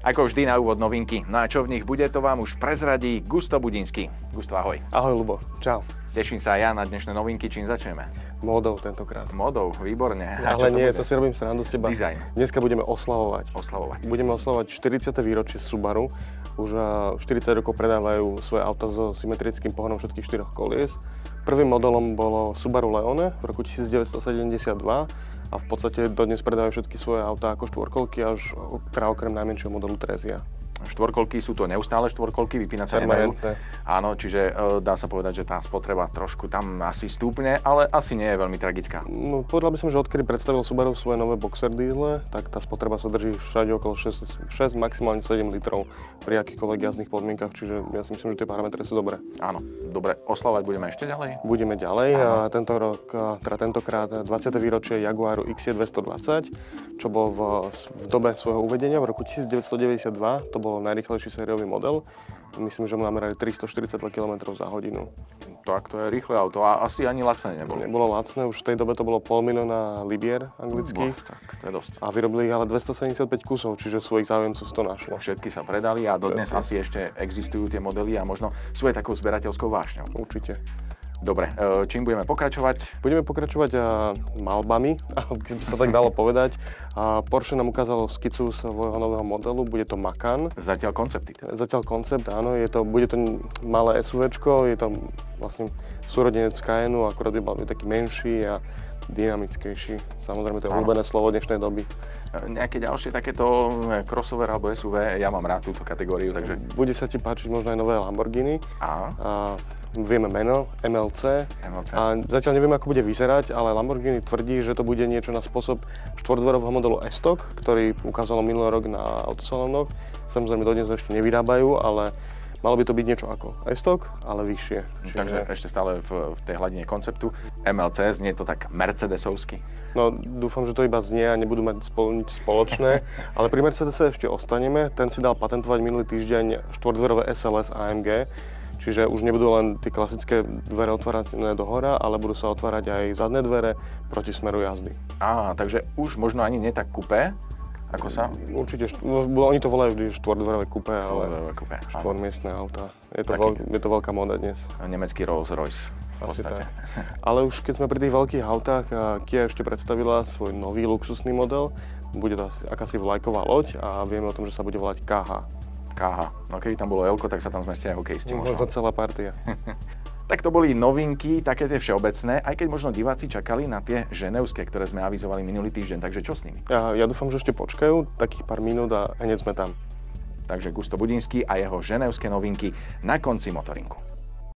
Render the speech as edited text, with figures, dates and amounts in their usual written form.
Ako vždy na úvod novinky. No a čo v nich bude, to vám už prezradí Gusto Budinský. Gusto, ahoj. Ahoj, Ľubo. Čau. Teším sa aj ja na dnešné novinky. Čím začneme? Módou tentokrát. Módou, výborne. Ale nie, to si robím srandu z teba. Dizajn. Dneska budeme oslavovať. Budeme oslavovať 40. výročie Subaru. Už 40 rokov predávajú svoje auta so symetrickým pohonom všetkých 4 kolies. Prvým modelom bolo Subaru Leone v roku 1972 a v podstate dodnes predávajú všetky svoje autá ako štvorkolky až okrem najmenšieho modelu Trezia. Štvorkolky sú to neustále štvorkolky, vypínať sa nemajú. Áno, čiže dá sa povedať, že tá spotreba trošku tam asi stúpne, ale asi nie je veľmi tragická. No, povedal by som, že odkedy predstavil Subaru svoje nové Boxer diesle, tak tá spotreba sa drží všade okolo 6 maximálne 7 litrov pri akýchkoľvek jazdných podmienkach, čiže ja si myslím, že tie parametre sú dobré. Áno, dobre, oslavovať budeme ešte ďalej? Budeme ďalej a tentokrát 20. výročie Jaguaru XJ 220, čo bol v dobe svojho uvedenia v roku 1992, to bol najrýchlejší sériový model. Myslím, že mu namerali 342 km za hodinu. Tak to je rýchle auto a asi ani lacné nebolo. Nebolo lacné, už v tej dobe to bolo 500 000 libier anglických. Tak to je dosť. A vyrobili ich ale 275 kusov, čiže svojich záujemcov to našlo. Všetky sa predali a dodnes asi ešte existujú tie modely a možno sú aj takou zberateľskou vášňou. Určite. Dobre, čím budeme pokračovať? Budeme pokračovať malbami, ak by sa tak dalo povedať. Porsche nám ukázalo skicu svojho nového modelu, bude to Macan. Zatiaľ koncepty. Zatiaľ koncept, áno, bude to malé SUVčko, je to vlastne súrodenec Cayenne, akurát by mal byť taký menší a dynamickejší. Samozrejme, to je obľúbené slovo dnešnej doby. Nejaké ďalšie takéto crossover alebo SUV, ja mám rád túto kategóriu, takže... Bude sa ti páčiť možno aj nové Lamborghini. Vieme meno, MLC. A zatiaľ nevieme, ako bude vyzerať, ale Lamborghini tvrdí, že to bude niečo na spôsob štvorzdverového modelu S-Stock, ktorý ukázalo minulý rok na autosalónoch. Samozrejme, dodnes ešte nevyrábajú, ale malo by to byť niečo ako S-Stock, ale vyššie. Takže ešte stále v tej hladine konceptu. MLC, znie to tak mercedesovsky. No, dúfam, že to iba znie a nebudú mať nič spoločné, ale pri Mercedese ešte ostaneme. Ten si dal patentovať minulý týždeň štvorzdverové SLS AMG. Čiže už nebudú len tie klasické dvere otvárané dohora, ale budú sa otvárať aj zadné dvere proti smeru jazdy. Takže už možno ani nie tak kupé, ako sa? Určite, oni to volajú vždy štvordverové kupé, ale štvormiestne autá. Je to veľká móda dnes. Nemecký Rolls-Royce v podstate. Ale už keď sme pri tých veľkých autách, Kia ešte predstavila svoj nový luxusný model. Bude to akási vlajková loď a vieme o tom, že sa bude volať KH. No keby tam bolo Elko, tak sa tam zmestia aj hokejisti možno. Možno celá partia. Tak to boli novinky, také tie všeobecné, aj keď možno diváci čakali na tie ženevské, ktoré sme avizovali minulý týždeň, takže čo s nimi? Ja dúfam, že ešte počkajú takých pár minút a hneď sme tam. Takže Gusto Budinský a jeho ženevské novinky na konci Motorinku.